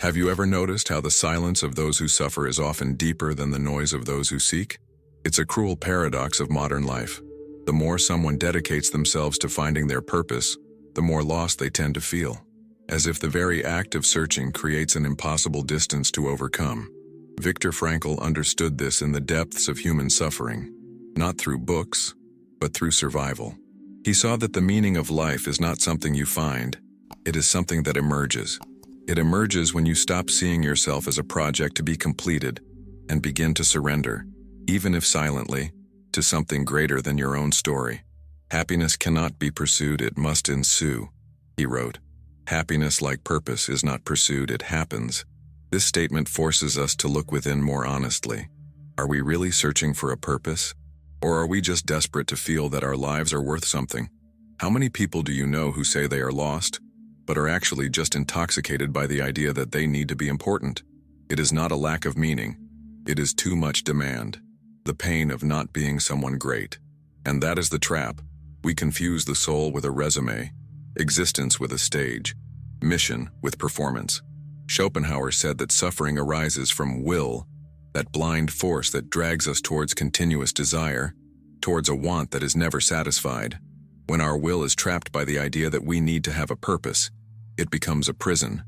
Have you ever noticed how the silence of those who suffer is often deeper than the noise of those who seek? It's a cruel paradox of modern life. The more someone dedicates themselves to finding their purpose, the more lost they tend to feel, as if the very act of searching creates an impossible distance to overcome. Viktor Frankl understood this in the depths of human suffering, not through books, but through survival. He saw that the meaning of life is not something you find, it is something that emerges. It emerges when you stop seeing yourself as a project to be completed and begin to surrender, even if silently, to something greater than your own story. Happiness cannot be pursued, it must ensue, he wrote. Happiness, like purpose, is not pursued, it happens. This statement forces us to look within more honestly. Are we really searching for a purpose? Or are we just desperate to feel that our lives are worth something? How many people do you know who say they are lost, but are actually just intoxicated by the idea that they need to be important? It is not a lack of meaning. It is too much demand. The pain of not being someone great. And that is the trap. We confuse the soul with a resume, existence with a stage, mission with performance. Schopenhauer said that suffering arises from will, that blind force that drags us towards continuous desire, towards a want that is never satisfied. When our will is trapped by the idea that we need to have a purpose, it becomes a prison.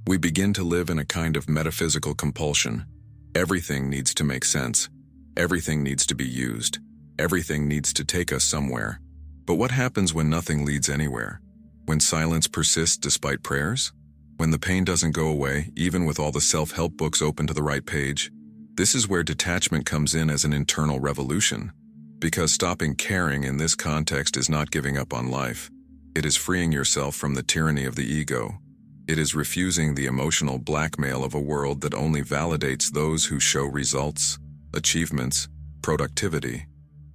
We begin to live in a kind of metaphysical compulsion. Everything needs to make sense. Everything needs to be used. Everything needs to take us somewhere. But what happens when nothing leads anywhere? When silence persists despite prayers? When the pain doesn't go away, even with all the self-help books open to the right page? This is where detachment comes in as an internal revolution. Because stopping caring in this context is not giving up on life. It is freeing yourself from the tyranny of the ego. It is refusing the emotional blackmail of a world that only validates those who show results, achievements, productivity.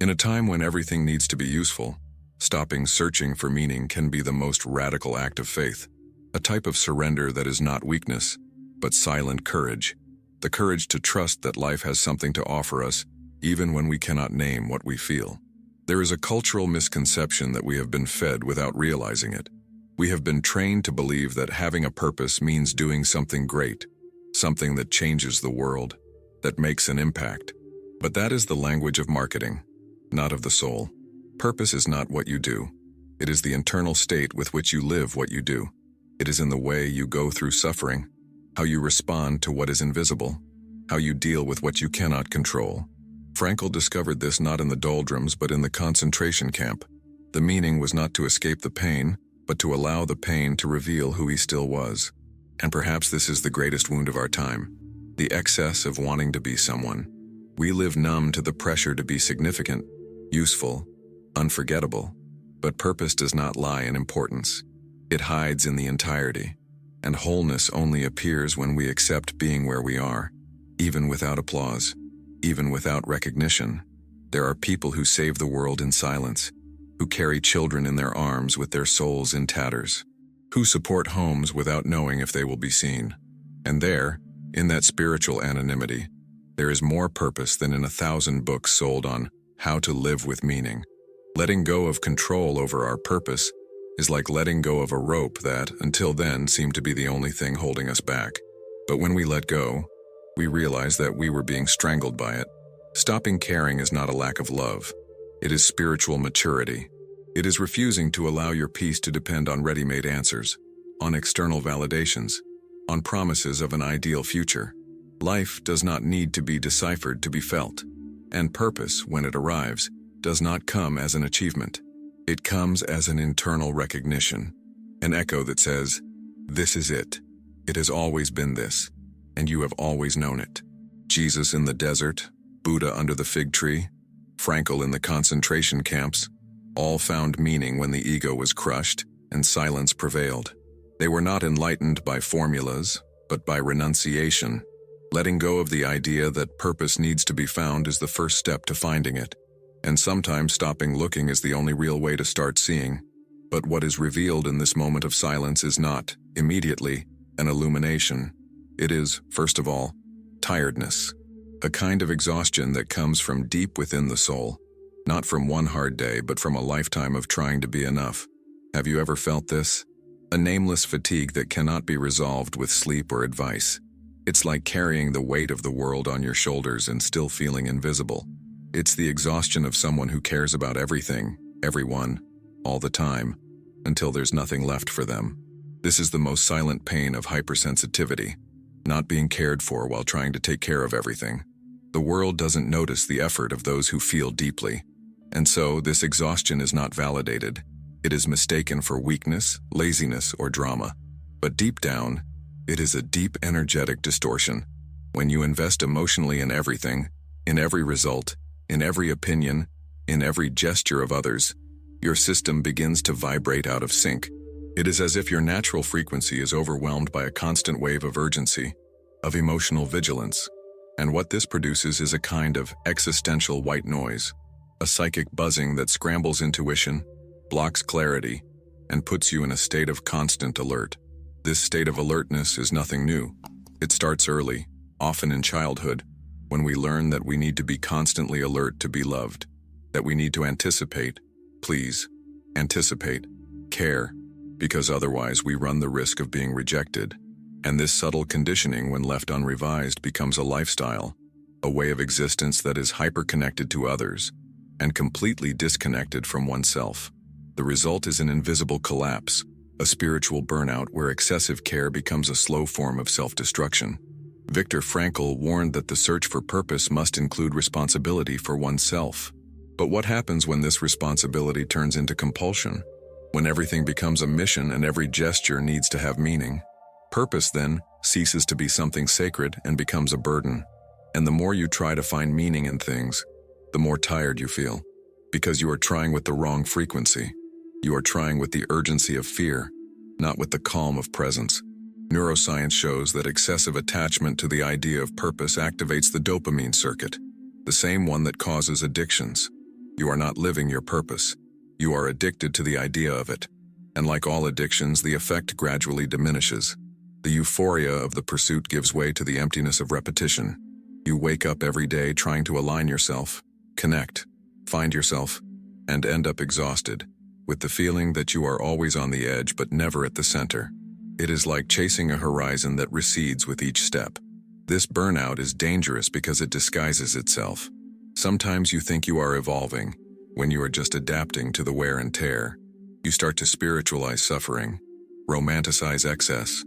In a time when everything needs to be useful, stopping searching for meaning can be the most radical act of faith, a type of surrender that is not weakness, but silent courage, the courage to trust that life has something to offer us, even when we cannot name what we feel. There is a cultural misconception that we have been fed without realizing it. We have been trained to believe that having a purpose means doing something great, something that changes the world, that makes an impact. But that is the language of marketing, not of the soul. Purpose is not what you do. It is the internal state with which you live what you do. It is in the way you go through suffering, how you respond to what is invisible, how you deal with what you cannot control. Frankl discovered this not in the doldrums but in the concentration camp. The meaning was not to escape the pain, but to allow the pain to reveal who he still was. And perhaps this is the greatest wound of our time, the excess of wanting to be someone. We live numb to the pressure to be significant, useful, unforgettable. But purpose does not lie in importance. It hides in the entirety. And wholeness only appears when we accept being where we are, even without applause, even without recognition. There are people who save the world in silence, who carry children in their arms with their souls in tatters, who support homes without knowing if they will be seen. And there, in that spiritual anonymity, there is more purpose than in 1,000 books sold on how to live with meaning. Letting go of control over our purpose is like letting go of a rope that, until then, seemed to be the only thing holding us back. But when we let go, we realize that we were being strangled by it. Stopping caring is not a lack of love. It is spiritual maturity. It is refusing to allow your peace to depend on ready-made answers, on external validations, on promises of an ideal future. Life does not need to be deciphered to be felt. And purpose, when it arrives, does not come as an achievement. It comes as an internal recognition, an echo that says, "This is it. It has always been this, and you have always known it." Jesus in the desert, Buddha under the fig tree, Frankl in the concentration camps, all found meaning when the ego was crushed and silence prevailed. They were not enlightened by formulas, but by renunciation. Letting go of the idea that purpose needs to be found is the first step to finding it. And sometimes stopping looking is the only real way to start seeing. But what is revealed in this moment of silence is not, immediately, an illumination. It is, first of all, tiredness. A kind of exhaustion that comes from deep within the soul. Not from one hard day, but from a lifetime of trying to be enough. Have you ever felt this? A nameless fatigue that cannot be resolved with sleep or advice. It's like carrying the weight of the world on your shoulders and still feeling invisible. It's the exhaustion of someone who cares about everything, everyone, all the time, until there's nothing left for them. This is the most silent pain of hypersensitivity, not being cared for while trying to take care of everything. The world doesn't notice the effort of those who feel deeply, and so this exhaustion is not validated. It is mistaken for weakness, laziness, or drama. But deep down, it is a deep energetic distortion. When you invest emotionally in everything, in every result, in every opinion, in every gesture of others, your system begins to vibrate out of sync. It is as if your natural frequency is overwhelmed by a constant wave of urgency, of emotional vigilance. And what this produces is a kind of existential white noise, a psychic buzzing that scrambles intuition, blocks clarity, and puts you in a state of constant alert. This state of alertness is nothing new. It starts early, often in childhood, when we learn that we need to be constantly alert to be loved, that we need to anticipate, please, anticipate, care, because otherwise we run the risk of being rejected. And this subtle conditioning, when left unrevised, becomes a lifestyle, a way of existence that is hyper-connected to others and completely disconnected from oneself. The result is an invisible collapse, a spiritual burnout where excessive care becomes a slow form of self-destruction. Viktor Frankl warned that the search for purpose must include responsibility for oneself. But what happens when this responsibility turns into compulsion? When everything becomes a mission and every gesture needs to have meaning? Purpose, then, ceases to be something sacred and becomes a burden. And the more you try to find meaning in things, the more tired you feel, because you are trying with the wrong frequency. You are trying with the urgency of fear, not with the calm of presence. Neuroscience shows that excessive attachment to the idea of purpose activates the dopamine circuit, the same one that causes addictions. You are not living your purpose. You are addicted to the idea of it. And like all addictions, the effect gradually diminishes. The euphoria of the pursuit gives way to the emptiness of repetition. You wake up every day trying to align yourself, connect, find yourself, and end up exhausted, with the feeling that you are always on the edge but never at the center. It is like chasing a horizon that recedes with each step. This burnout is dangerous because it disguises itself. Sometimes you think you are evolving, when you are just adapting to the wear and tear. You start to spiritualize suffering, romanticize excess,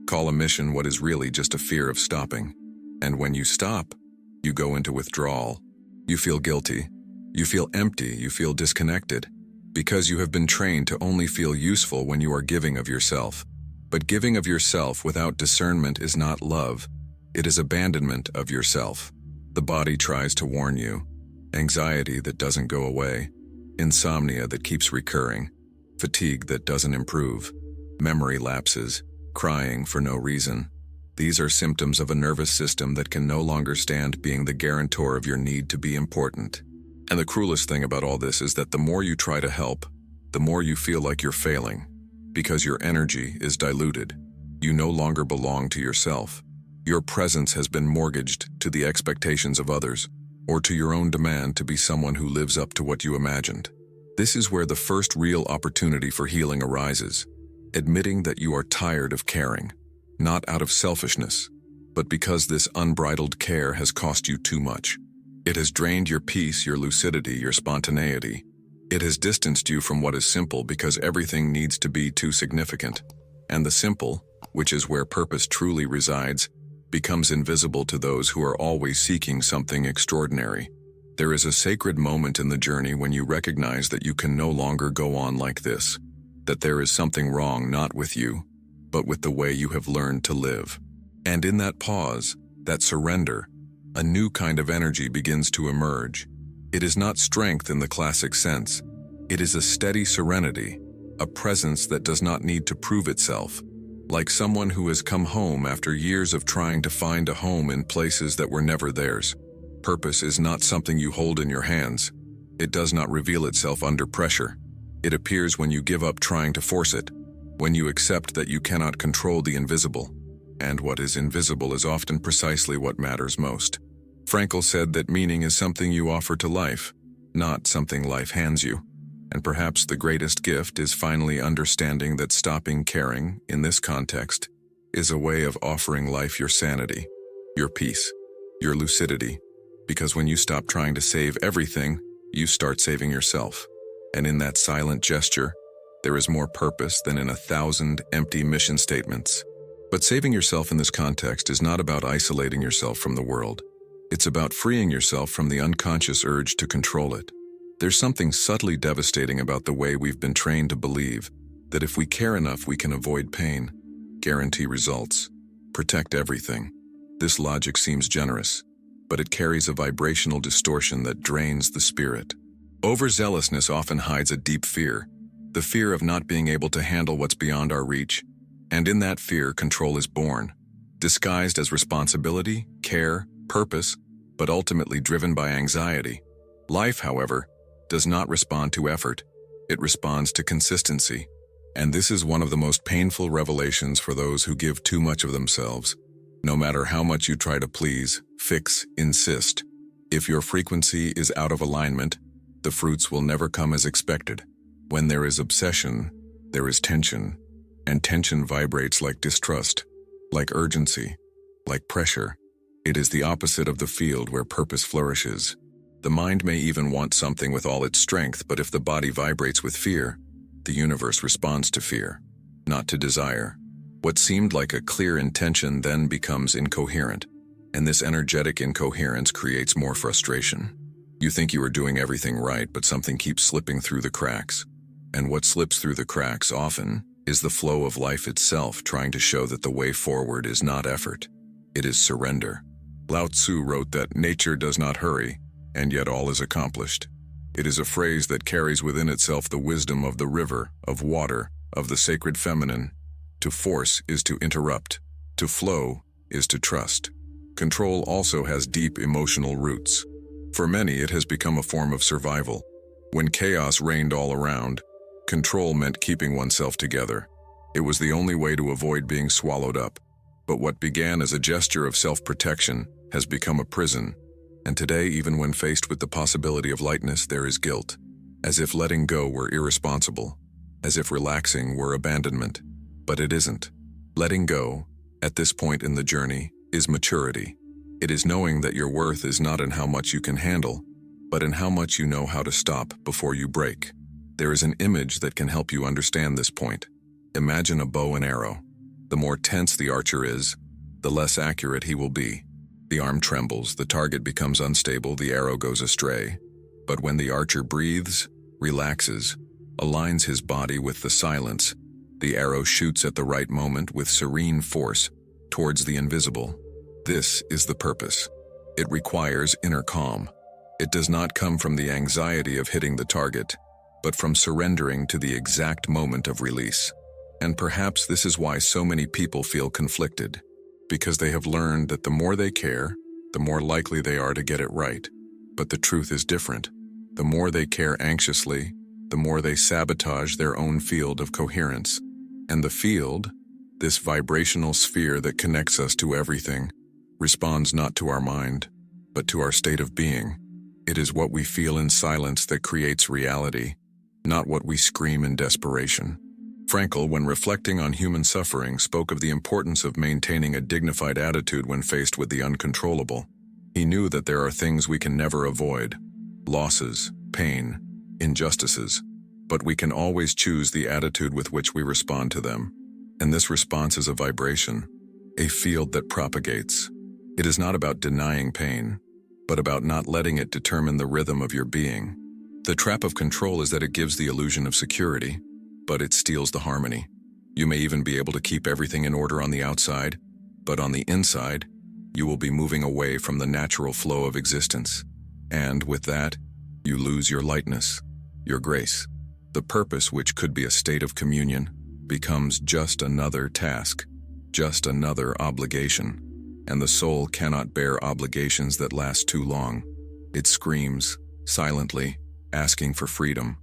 call a mission what is really just a fear of stopping. And when you stop, you go into withdrawal. You feel guilty. You feel empty. You feel disconnected. Because you have been trained to only feel useful when you are giving of yourself. But giving of yourself without discernment is not love. It is abandonment of yourself. The body tries to warn you. Anxiety that doesn't go away. Insomnia that keeps recurring. Fatigue that doesn't improve. Memory lapses. Crying for no reason. These are symptoms of a nervous system that can no longer stand being the guarantor of your need to be important. And the cruelest thing about all this is that the more you try to help, the more you feel like you're failing, because your energy is diluted. You no longer belong to yourself. Your presence has been mortgaged to the expectations of others, or to your own demand to be someone who lives up to what you imagined. This is where the first real opportunity for healing arises. Admitting that you are tired of caring, not out of selfishness, but because this unbridled care has cost you too much. It has drained your peace, your lucidity, your spontaneity. It has distanced you from what is simple because everything needs to be too significant. And the simple, which is where purpose truly resides, becomes invisible to those who are always seeking something extraordinary. There is a sacred moment in the journey when you recognize that you can no longer go on like this. That there is something wrong not with you, but with the way you have learned to live. And in that pause, that surrender, a new kind of energy begins to emerge. It is not strength in the classic sense. It is a steady serenity, a presence that does not need to prove itself, like someone who has come home after years of trying to find a home in places that were never theirs. Purpose is not something you hold in your hands. It does not reveal itself under pressure. It appears when you give up trying to force it, when you accept that you cannot control the invisible, and what is invisible is often precisely what matters most. Frankl said that meaning is something you offer to life, not something life hands you. And perhaps the greatest gift is finally understanding that stopping caring, in this context, is a way of offering life your sanity, your peace, your lucidity. Because when you stop trying to save everything, you start saving yourself. And in that silent gesture, there is more purpose than in 1,000 empty mission statements. But saving yourself in this context is not about isolating yourself from the world. It's about freeing yourself from the unconscious urge to control it. There's something subtly devastating about the way we've been trained to believe that if we care enough, we can avoid pain, guarantee results, protect everything. This logic seems generous, but it carries a vibrational distortion that drains the spirit. Overzealousness often hides a deep fear, the fear of not being able to handle what's beyond our reach. And in that fear, control is born, disguised as responsibility, care, purpose, but ultimately driven by anxiety. Life, however, does not respond to effort. It responds to consistency. And this is one of the most painful revelations for those who give too much of themselves. No matter how much you try to please, fix, insist, if your frequency is out of alignment, the fruits will never come as expected. When there is obsession, there is tension, and tension vibrates like distrust, like urgency, like pressure. It is the opposite of the field where purpose flourishes. The mind may even want something with all its strength, but if the body vibrates with fear, the universe responds to fear, not to desire. What seemed like a clear intention then becomes incoherent, and this energetic incoherence creates more frustration. You think you are doing everything right, but something keeps slipping through the cracks. And what slips through the cracks often is the flow of life itself trying to show that the way forward is not effort, it is surrender. Lao Tzu wrote that nature does not hurry, and yet all is accomplished. It is a phrase that carries within itself the wisdom of the river, of water, of the sacred feminine. To force is to interrupt. To flow is to trust. Control also has deep emotional roots. For many, it has become a form of survival. When chaos reigned all around, control meant keeping oneself together. It was the only way to avoid being swallowed up. But what began as a gesture of self-protection has become a prison. And today, even when faced with the possibility of lightness, there is guilt. As if letting go were irresponsible. As if relaxing were abandonment. But it isn't. Letting go, at this point in the journey, is maturity. It is knowing that your worth is not in how much you can handle, but in how much you know how to stop before you break. There is an image that can help you understand this point. Imagine a bow and arrow. The more tense the archer is, the less accurate he will be. The arm trembles, the target becomes unstable, the arrow goes astray. But when the archer breathes, relaxes, aligns his body with the silence, the arrow shoots at the right moment with serene force towards the invisible. This is the purpose. It requires inner calm. It does not come from the anxiety of hitting the target, but from surrendering to the exact moment of release. And perhaps this is why so many people feel conflicted, because they have learned that the more they care, the more likely they are to get it right. But the truth is different. The more they care anxiously, the more they sabotage their own field of coherence. And the field, this vibrational sphere that connects us to everything, responds not to our mind, but to our state of being. It is what we feel in silence that creates reality, not what we scream in desperation. Frankl, when reflecting on human suffering, spoke of the importance of maintaining a dignified attitude when faced with the uncontrollable. He knew that there are things we can never avoid, losses, pain, injustices, but we can always choose the attitude with which we respond to them. And this response is a vibration, a field that propagates. It is not about denying pain, but about not letting it determine the rhythm of your being. The trap of control is that it gives the illusion of security, but it steals the harmony. You may even be able to keep everything in order on the outside, but on the inside, you will be moving away from the natural flow of existence. And with that, you lose your lightness, your grace. The purpose, which could be a state of communion, becomes just another task, just another obligation. And the soul cannot bear obligations that last too long. It screams, silently, asking for freedom.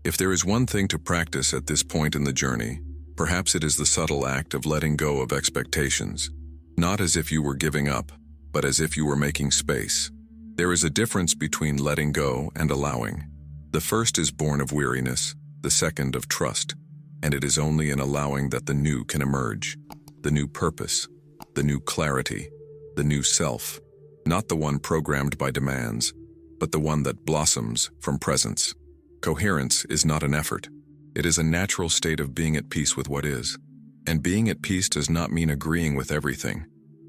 If there is one thing to practice at this point in the journey, perhaps it is the subtle act of letting go of expectations. Not as if you were giving up, but as if you were making space. There is a difference between letting go and allowing. The first is born of weariness, the second of trust, and it is only in allowing that the new can emerge, the new purpose, the new clarity, the new self, not the one programmed by demands, but the one that blossoms from presence. Coherence is not an effort. It is a natural state of being at peace with what is. And being at peace does not mean agreeing with everything.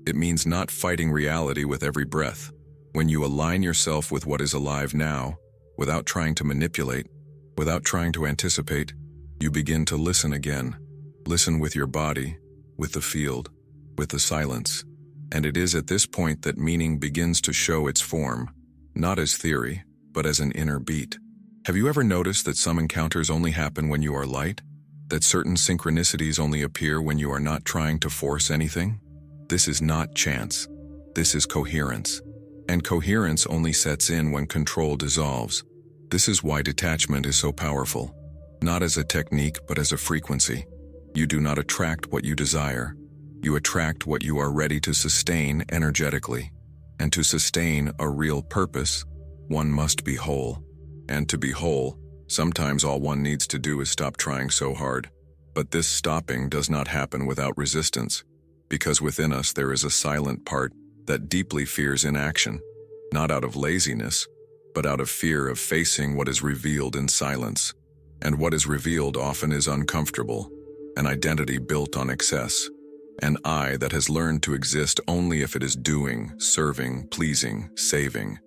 It means not fighting reality with every breath. When you align yourself with what is alive now, without trying to manipulate, without trying to anticipate, you begin to listen again. Listen with your body, with the field, with the silence. And it is at this point that meaning begins to show its form, not as theory, but as an inner beat. Have you ever noticed that some encounters only happen when you are light? That certain synchronicities only appear when you are not trying to force anything? This is not chance. This is coherence. And coherence only sets in when control dissolves. This is why detachment is so powerful. Not as a technique, but as a frequency. You do not attract what you desire. You attract what you are ready to sustain energetically. And to sustain a real purpose, one must be whole. And to be whole, sometimes all one needs to do is stop trying so hard. But this stopping does not happen without resistance, because within us there is a silent part that deeply fears inaction, not out of laziness, but out of fear of facing what is revealed in silence. And what is revealed often is uncomfortable, an identity built on excess, an I that has learned to exist only if it is doing, serving, pleasing, saving.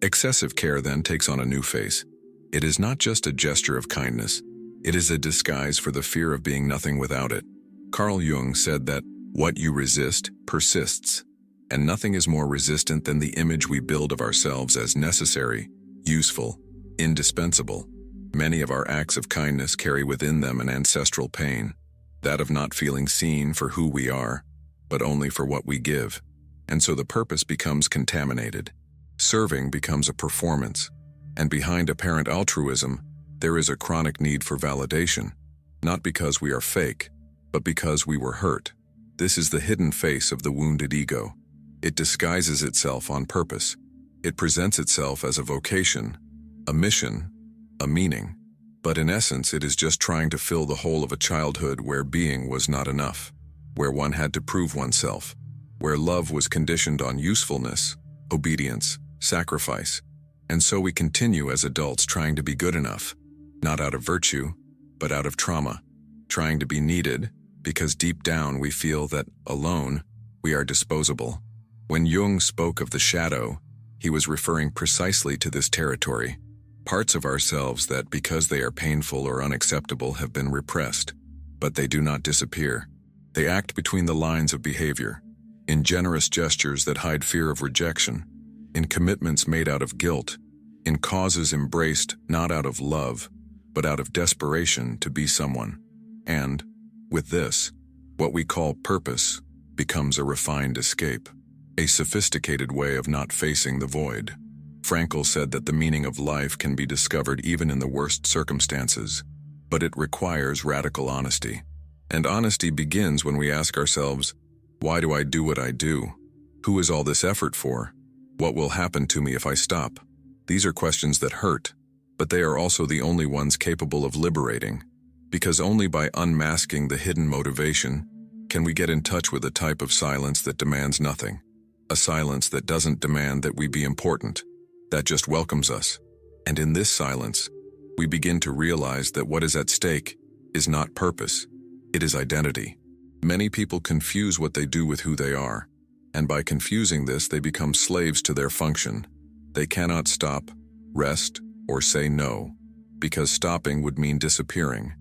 Excessive care then takes on a new face. It is not just a gesture of kindness. It is a disguise for the fear of being nothing without it. Carl Jung said that what you resist persists, and nothing is more resistant than the image we build of ourselves as necessary, useful, indispensable. Many of our acts of kindness carry within them an ancestral pain, that of not feeling seen for who we are, but only for what we give. And so the purpose becomes contaminated. Serving becomes a performance, and behind apparent altruism, there is a chronic need for validation, not because we are fake, but because we were hurt. This is the hidden face of the wounded ego. It disguises itself on purpose. It presents itself as a vocation, a mission, a meaning. But in essence, it is just trying to fill the hole of a childhood where being was not enough, where one had to prove oneself, where love was conditioned on usefulness, obedience, sacrifice. And so we continue as adults trying to be good enough, not out of virtue, but out of trauma, trying to be needed because deep down we feel that, alone, we are disposable. When Jung spoke of the shadow, he was referring precisely to this territory, parts of ourselves that, because they are painful or unacceptable, have been repressed. But they do not disappear. They act between the lines of behavior, in generous gestures that hide fear of rejection, in commitments made out of guilt, in causes embraced not out of love, but out of desperation to be someone. And, with this, what we call purpose becomes a refined escape, a sophisticated way of not facing the void. Frankl said that the meaning of life can be discovered even in the worst circumstances, but it requires radical honesty. And honesty begins when we ask ourselves, why do I do what I do? Who is all this effort for? What will happen to me if I stop? These are questions that hurt, but they are also the only ones capable of liberating, because only by unmasking the hidden motivation can we get in touch with a type of silence that demands nothing, a silence that doesn't demand that we be important, that just welcomes us. And in this silence, we begin to realize that what is at stake is not purpose, it is identity. Many people confuse what they do with who they are, and by confusing this, they become slaves to their function. They cannot stop, rest, or say no, because stopping would mean disappearing.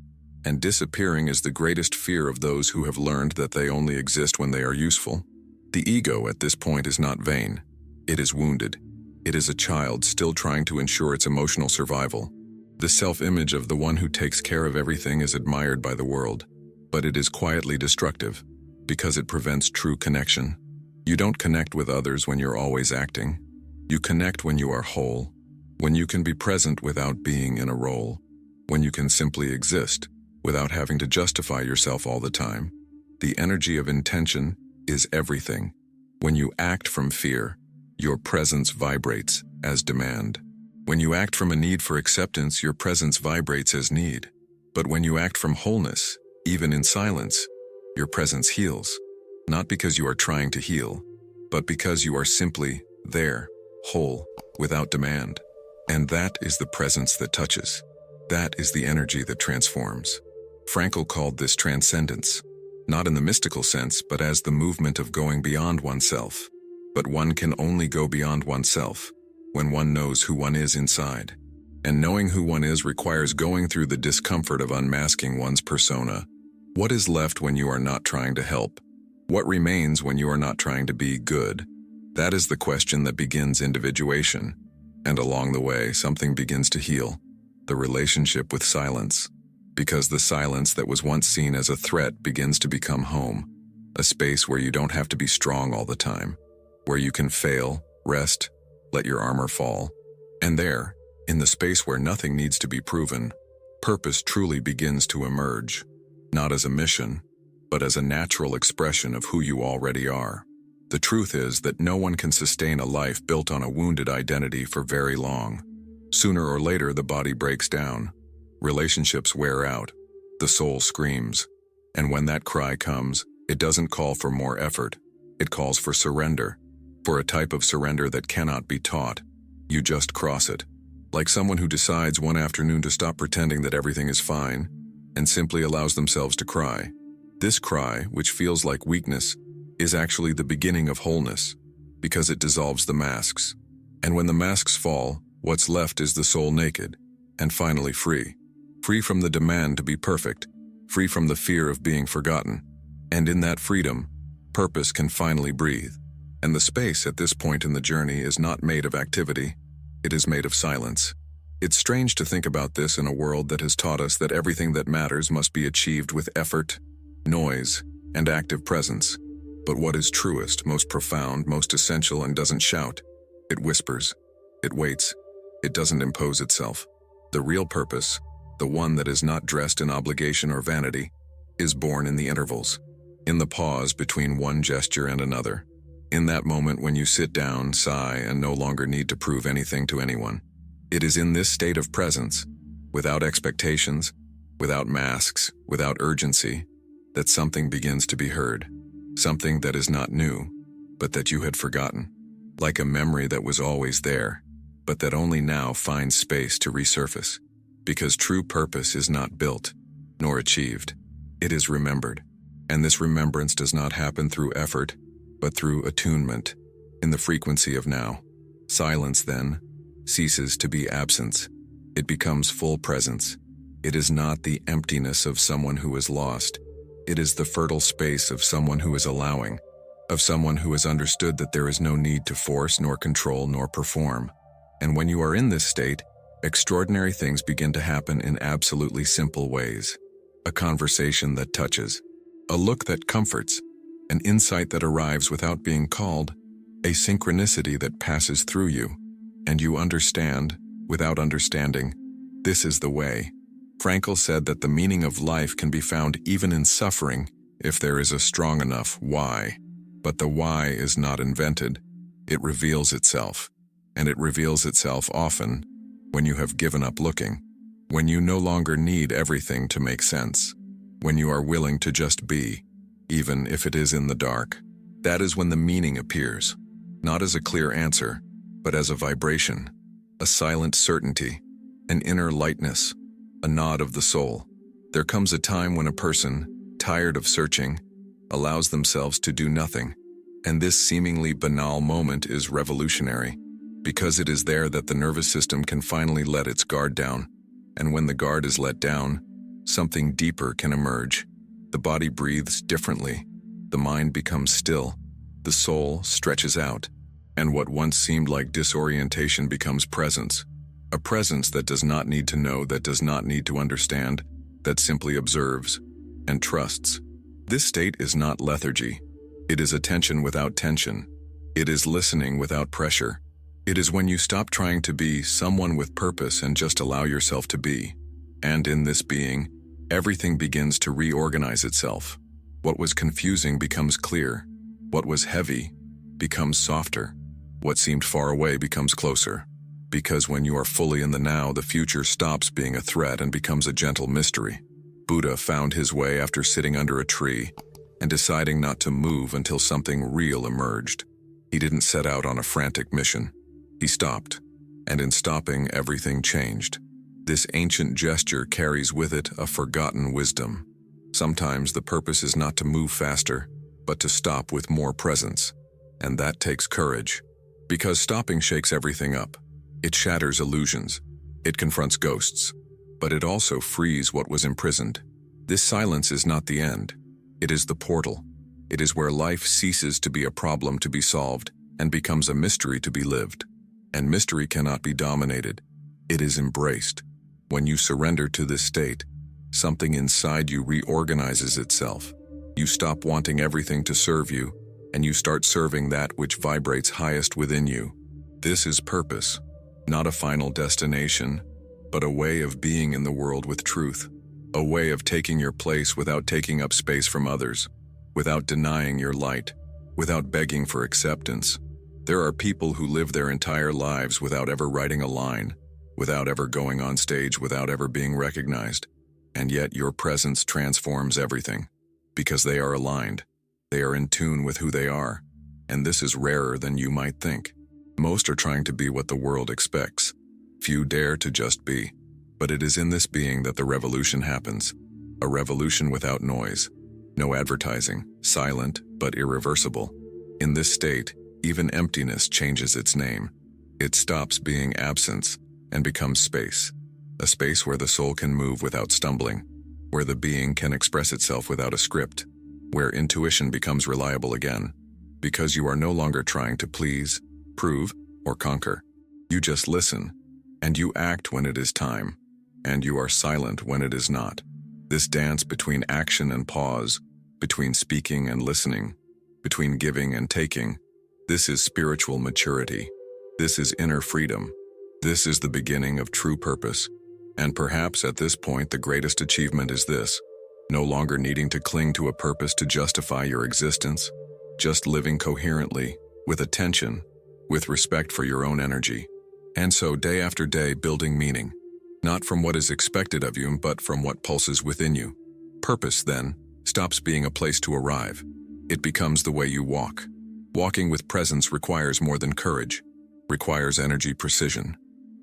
And disappearing is the greatest fear of those who have learned that they only exist when they are useful. The ego at this point is not vain. It is wounded. It is a child still trying to ensure its emotional survival. The self-image of the one who takes care of everything is admired by the world, but it is quietly destructive, because it prevents true connection. You don't connect with others when you're always acting. You connect when you are whole, when you can be present without being in a role, when you can simply exist without having to justify yourself all the time. The energy of intention is everything. When you act from fear, your presence vibrates as demand. When you act from a need for acceptance, your presence vibrates as need. But when you act from wholeness, even in silence, your presence heals. Not because you are trying to heal, but because you are simply there, whole, without demand. And that is the presence that touches. That is the energy that transforms. Frankl called this transcendence, not in the mystical sense, but as the movement of going beyond oneself. But one can only go beyond oneself when one knows who one is inside. And knowing who one is requires going through the discomfort of unmasking one's persona. What is left when you are not trying to help? What remains when you are not trying to be good? That is the question that begins individuation. And along the way, something begins to heal. The relationship with silence. Because the silence that was once seen as a threat begins to become home. A space where you don't have to be strong all the time. Where you can fail, rest, let your armor fall. And there, in the space where nothing needs to be proven, purpose truly begins to emerge. Not as a mission, but as a natural expression of who you already are. The truth is that no one can sustain a life built on a wounded identity for very long. Sooner or later, the body breaks down. Relationships wear out. The soul screams. And when that cry comes, it doesn't call for more effort. It calls for surrender. For a type of surrender that cannot be taught. You just cross it. Like someone who decides one afternoon to stop pretending that everything is fine and simply allows themselves to cry. This cry, which feels like weakness, is actually the beginning of wholeness, because it dissolves the masks. And when the masks fall, what's left is the soul naked, and finally free. Free from the demand to be perfect, free from the fear of being forgotten. And in that freedom, purpose can finally breathe. And the space at this point in the journey is not made of activity, it is made of silence. It's strange to think about this in a world that has taught us that everything that matters must be achieved with effort, noise, and active presence. But what is truest, most profound, most essential, and doesn't shout? It whispers. It waits. It doesn't impose itself. The real purpose, the one that is not dressed in obligation or vanity, is born in the intervals, in the pause between one gesture and another. In that moment when you sit down, sigh, and no longer need to prove anything to anyone. It is in this state of presence, without expectations, without masks, without urgency, that something begins to be heard. Something that is not new, but that you had forgotten. Like a memory that was always there, but that only now finds space to resurface. Because true purpose is not built, nor achieved. It is remembered. And this remembrance does not happen through effort, but through attunement, in the frequency of now. Silence, then, ceases to be absence. It becomes full presence. It is not the emptiness of someone who is lost. It is the fertile space of someone who is allowing, of someone who has understood that there is no need to force, nor control, nor perform. And when you are in this state, extraordinary things begin to happen in absolutely simple ways. A conversation that touches, a look that comforts, an insight that arrives without being called, a synchronicity that passes through you, and you understand, without understanding. This is the way. Frankl said that the meaning of life can be found even in suffering if there is a strong enough why. But the why is not invented. It reveals itself. And it reveals itself often when you have given up looking, when you no longer need everything to make sense, when you are willing to just be, even if it is in the dark. That is when the meaning appears, not as a clear answer, but as a vibration, a silent certainty, an inner lightness, a nod of the soul. There comes a time when a person, tired of searching, allows themselves to do nothing. And this seemingly banal moment is revolutionary, because it is there that the nervous system can finally let its guard down. And when the guard is let down, something deeper can emerge. The body breathes differently. The mind becomes still. The soul stretches out. And what once seemed like disorientation becomes presence. A presence that does not need to know, that does not need to understand, that simply observes and trusts. This state is not lethargy. It is attention without tension. It is listening without pressure. It is when you stop trying to be someone with purpose and just allow yourself to be. And in this being, everything begins to reorganize itself. What was confusing becomes clear. What was heavy becomes softer. What seemed far away becomes closer. Because when you are fully in the now, the future stops being a threat and becomes a gentle mystery. Buddha found his way after sitting under a tree and deciding not to move until something real emerged. He didn't set out on a frantic mission. He stopped, and in stopping, everything changed. This ancient gesture carries with it a forgotten wisdom. Sometimes the purpose is not to move faster, but to stop with more presence. And that takes courage. Because stopping shakes everything up. It shatters illusions. It confronts ghosts. But it also frees what was imprisoned. This silence is not the end. It is the portal. It is where life ceases to be a problem to be solved and becomes a mystery to be lived. And mystery cannot be dominated. It is embraced. When you surrender to this state, something inside you reorganizes itself. You stop wanting everything to serve you, and you start serving that which vibrates highest within you. This is purpose. Not a final destination, but a way of being in the world with truth. A way of taking your place without taking up space from others, without denying your light, without begging for acceptance. There are people who live their entire lives without ever writing a line, without ever going on stage, without ever being recognized. And yet your presence transforms everything, because they are aligned. They are in tune with who they are, and this is rarer than you might think. Most are trying to be what the world expects. Few dare to just be. But it is in this being that the revolution happens. A revolution without noise. No advertising, silent but irreversible. In this state, even emptiness changes its name. It stops being absence and becomes space. A space where the soul can move without stumbling, where the being can express itself without a script, where intuition becomes reliable again. Because you are no longer trying to please, prove, or conquer. You just listen, and you act when it is time, and you are silent when it is not. This dance between action and pause, between speaking and listening, between giving and taking, this is spiritual maturity. This is inner freedom. This is the beginning of true purpose. And perhaps at this point the greatest achievement is this: no longer needing to cling to a purpose to justify your existence, just living coherently, with attention, with respect for your own energy. And so day after day building meaning, not from what is expected of you, but from what pulses within you. Purpose, then, stops being a place to arrive. It becomes the way you walk. Walking with presence requires more than courage, requires energy precision,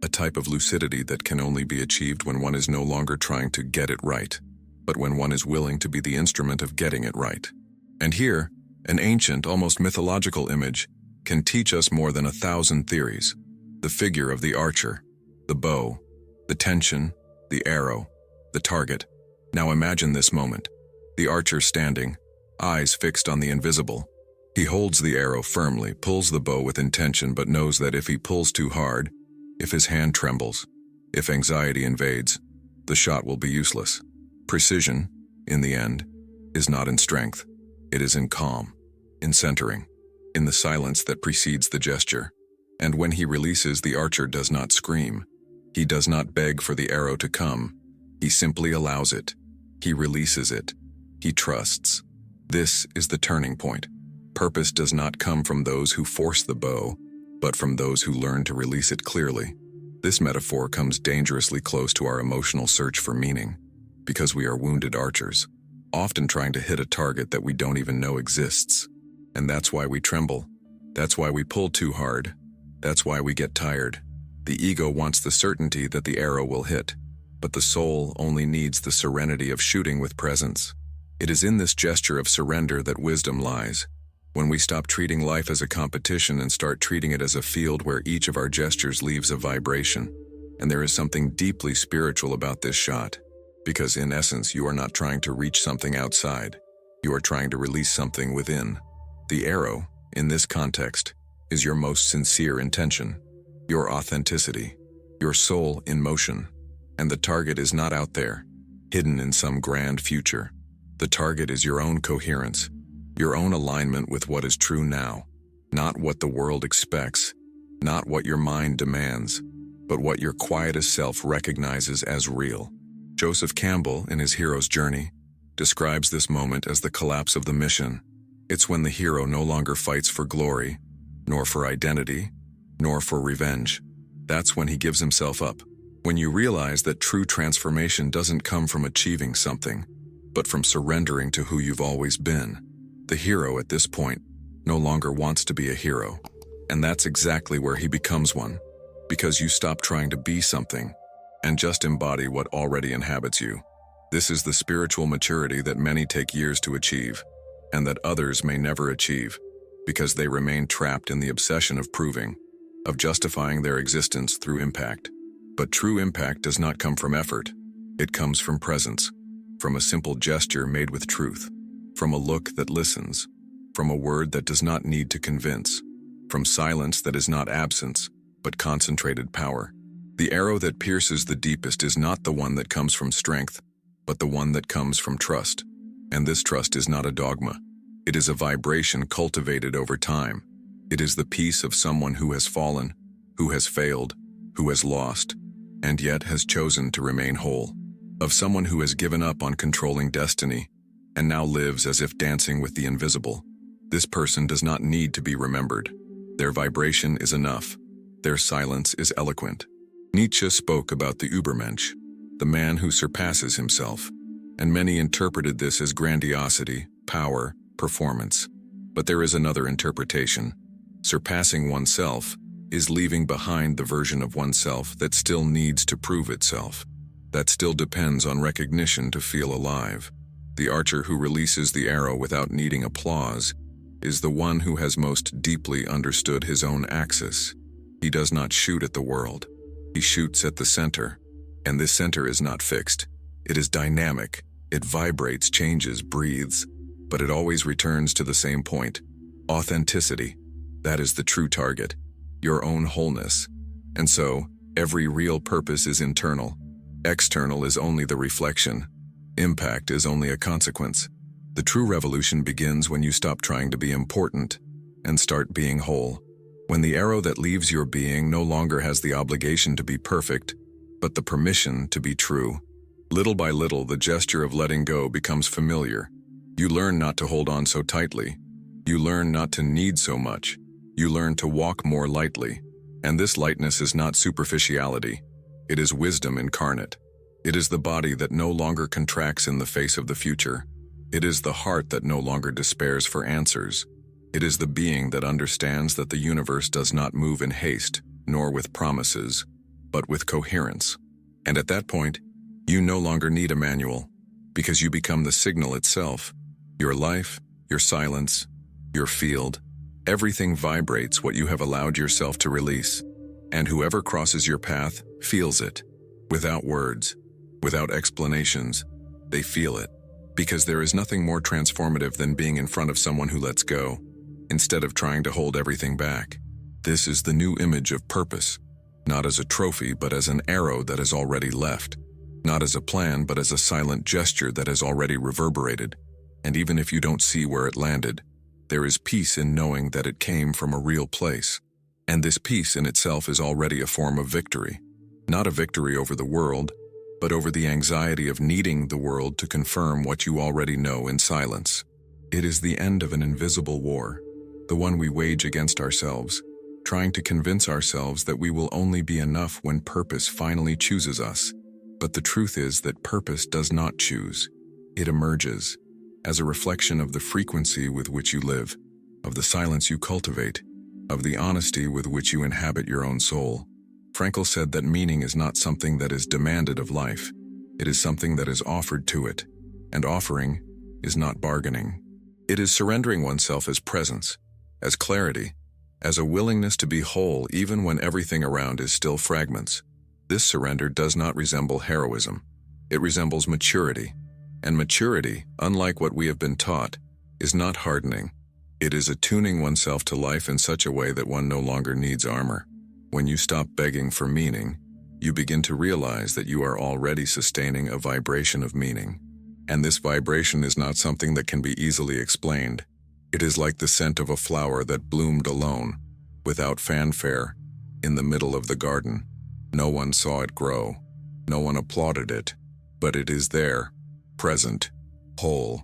a type of lucidity that can only be achieved when one is no longer trying to get it right, but when one is willing to be the instrument of getting it right. And here, an ancient, almost mythological image can teach us more than 1,000 theories. The figure of the archer, the bow, the tension, the arrow, the target. Now imagine this moment. The archer standing, eyes fixed on the invisible. He holds the arrow firmly, pulls the bow with intention, but knows that if he pulls too hard, if his hand trembles, if anxiety invades, the shot will be useless. Precision, in the end, is not in strength. It is in calm, in centering, in the silence that precedes the gesture. And when he releases, the archer does not scream. He does not beg for the arrow to come. He simply allows it. He releases it. He trusts. This is the turning point. Purpose does not come from those who force the bow, but from those who learn to release it clearly. This metaphor comes dangerously close to our emotional search for meaning, because we are wounded archers, often trying to hit a target that we don't even know exists. And that's why we tremble. That's why we pull too hard. That's why we get tired. The ego wants the certainty that the arrow will hit, but the soul only needs the serenity of shooting with presence. It is in this gesture of surrender that wisdom lies. When we stop treating life as a competition and start treating it as a field where each of our gestures leaves a vibration. And there is something deeply spiritual about this shot, because in essence you are not trying to reach something outside. You are trying to release something within. The arrow, in this context, is your most sincere intention, your authenticity, your soul in motion. And the target is not out there, hidden in some grand future. The target is your own coherence, your own alignment with what is true now, not what the world expects, not what your mind demands, but what your quietest self recognizes as real. Joseph Campbell, in his hero's journey, describes this moment as the collapse of the mission. It's when the hero no longer fights for glory, nor for identity, nor for revenge. That's when he gives himself up. When you realize that true transformation doesn't come from achieving something, but from surrendering to who you've always been. The hero at this point no longer wants to be a hero. And that's exactly where he becomes one. Because you stop trying to be something and just embody what already inhabits you. This is the spiritual maturity that many take years to achieve, and that others may never achieve, because they remain trapped in the obsession of proving, of justifying their existence through impact. But true impact does not come from effort. It comes from presence, from a simple gesture made with truth, from a look that listens, from a word that does not need to convince, from silence that is not absence, but concentrated power. The arrow that pierces the deepest is not the one that comes from strength, but the one that comes from trust. And this trust is not a dogma. It is a vibration cultivated over time. It is the peace of someone who has fallen, who has failed, who has lost, and yet has chosen to remain whole. Of someone who has given up on controlling destiny, and now lives as if dancing with the invisible. This person does not need to be remembered. Their vibration is enough. Their silence is eloquent. Nietzsche spoke about the Übermensch, the man who surpasses himself, and many interpreted this as grandiosity, power, performance. But there is another interpretation. Surpassing oneself is leaving behind the version of oneself that still needs to prove itself, that still depends on recognition to feel alive. The archer who releases the arrow without needing applause is the one who has most deeply understood his own axis. He does not shoot at the world. He shoots at the center, and this center is not fixed. It is dynamic. It vibrates, changes, breathes, but it always returns to the same point. Authenticity. That is the true target. Your own wholeness. And so, every real purpose is internal. External is only the reflection. Impact is only a consequence. The true revolution begins when you stop trying to be important and start being whole. When the arrow that leaves your being no longer has the obligation to be perfect, but the permission to be true. Little by little, the gesture of letting go becomes familiar. You learn not to hold on so tightly. You learn not to need so much. You learn to walk more lightly. And this lightness is not superficiality. It is wisdom incarnate. It is the body that no longer contracts in the face of the future. It is the heart that no longer despairs for answers. It is the being that understands that the universe does not move in haste, nor with promises, but with coherence. And at that point, you no longer need a manual, because you become the signal itself. Your life, your silence, your field, everything vibrates what you have allowed yourself to release. And whoever crosses your path feels it. Without words, without explanations, they feel it. Because there is nothing more transformative than being in front of someone who lets go, instead of trying to hold everything back. This is the new image of purpose, not as a trophy but as an arrow that has already left, not as a plan but as a silent gesture that has already reverberated. And even if you don't see where it landed, there is peace in knowing that it came from a real place. And this peace in itself is already a form of victory. Not a victory over the world, but over the anxiety of needing the world to confirm what you already know in silence. It is the end of an invisible war, the one we wage against ourselves, trying to convince ourselves that we will only be enough when purpose finally chooses us. But the truth is that purpose does not choose. It emerges as a reflection of the frequency with which you live, of the silence you cultivate, of the honesty with which you inhabit your own soul. Frankl said that meaning is not something that is demanded of life. It is something that is offered to it, and offering is not bargaining. It is surrendering oneself as presence, as clarity, as a willingness to be whole even when everything around is still fragments. This surrender does not resemble heroism. It resembles maturity. And maturity, unlike what we have been taught, is not hardening. It is attuning oneself to life in such a way that one no longer needs armor. When you stop begging for meaning, you begin to realize that you are already sustaining a vibration of meaning. And this vibration is not something that can be easily explained. It is like the scent of a flower that bloomed alone, without fanfare, in the middle of the garden. No one saw it grow. No one applauded it. But it is there, present, whole,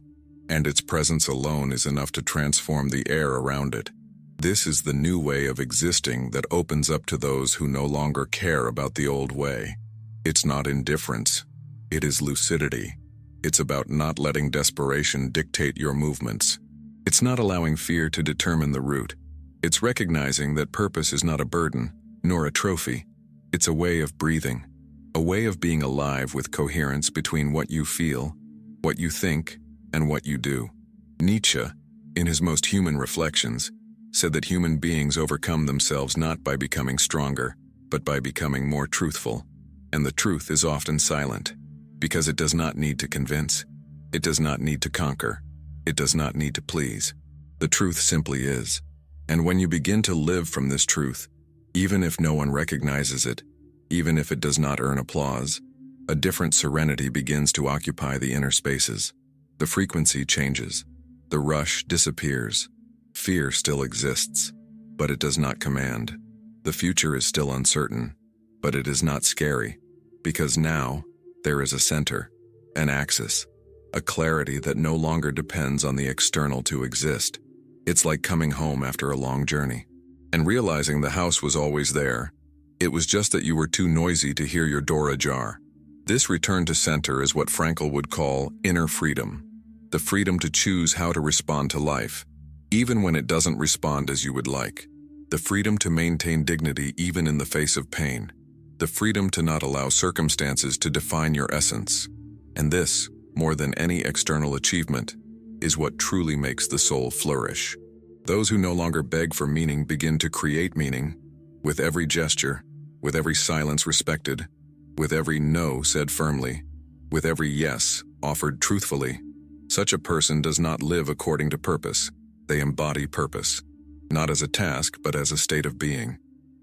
and its presence alone is enough to transform the air around it. This is the new way of existing that opens up to those who no longer care about the old way. It's not indifference. It is lucidity. It's about not letting desperation dictate your movements. It's not allowing fear to determine the route. It's recognizing that purpose is not a burden, nor a trophy. It's a way of breathing, a way of being alive with coherence between what you feel, what you think, and what you do. Nietzsche, in his most human reflections, said that human beings overcome themselves not by becoming stronger, but by becoming more truthful. And the truth is often silent, because it does not need to convince. It does not need to conquer. It does not need to please. The truth simply is. And when you begin to live from this truth, even if no one recognizes it, even if it does not earn applause, a different serenity begins to occupy the inner spaces. The frequency changes. The rush disappears. Fear still exists, but it does not command. The future is still uncertain, but it is not scary, because now there is a center, an axis, a clarity that no longer depends on the external to exist. It's like coming home after a long journey and realizing the house was always there. It was just that you were too noisy to hear your door ajar. This return to center is what Frankl would call inner freedom, the freedom to choose how to respond to life, even when it doesn't respond as you would like, the freedom to maintain dignity even in the face of pain, the freedom to not allow circumstances to define your essence. And this, more than any external achievement, is what truly makes the soul flourish. Those who no longer beg for meaning begin to create meaning, with every gesture, with every silence respected, with every no said firmly, with every yes offered truthfully. Such a person does not live according to purpose. They embody purpose, not as a task but as a state of being.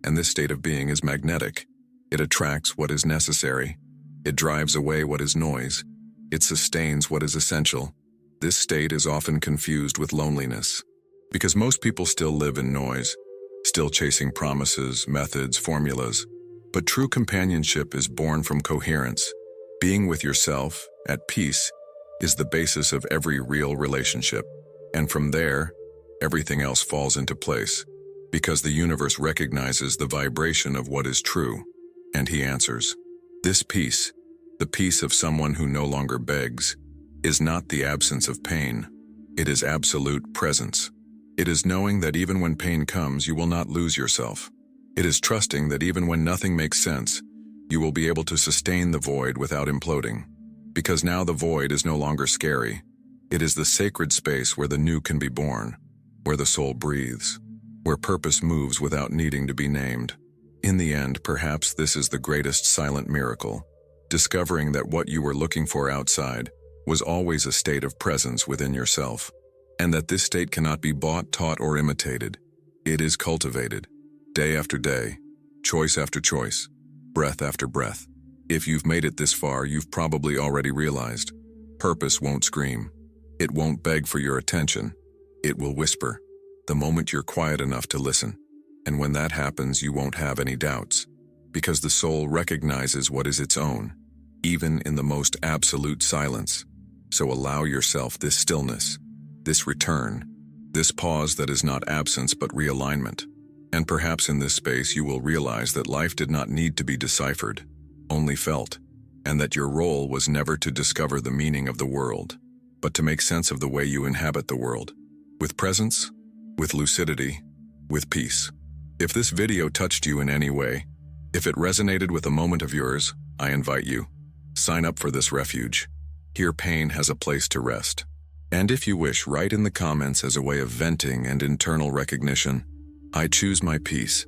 And this state of being is magnetic. It attracts what is necessary. It drives away what is noise. It sustains what is essential. This state is often confused with loneliness, because most people still live in noise, still chasing promises, methods, formulas. But true companionship is born from coherence. Being with yourself, at peace, is the basis of every real relationship. And from there, everything else falls into place, because the universe recognizes the vibration of what is true, and he answers. This peace, the peace of someone who no longer begs, is not the absence of pain. It is absolute presence. It is knowing that even when pain comes, you will not lose yourself. It is trusting that even when nothing makes sense, you will be able to sustain the void without imploding. Because now the void is no longer scary. It is the sacred space where the new can be born, where the soul breathes, where purpose moves without needing to be named. In the end, perhaps this is the greatest silent miracle, discovering that what you were looking for outside was always a state of presence within yourself, and that this state cannot be bought, taught, or imitated. It is cultivated, day after day, choice after choice, breath after breath. If you've made it this far, you've probably already realized, purpose won't scream. It won't beg for your attention. It will whisper, the moment you're quiet enough to listen. And when that happens, you won't have any doubts, because the soul recognizes what is its own, even in the most absolute silence. So allow yourself this stillness, this return, this pause that is not absence but realignment. And perhaps in this space you will realize that life did not need to be deciphered, only felt, and that your role was never to discover the meaning of the world, but to make sense of the way you inhabit the world, with presence, with lucidity, with peace. If this video touched you in any way, if it resonated with a moment of yours, I invite you, sign up for this refuge. Here pain has a place to rest. And if you wish, write in the comments as a way of venting and internal recognition, I choose my peace.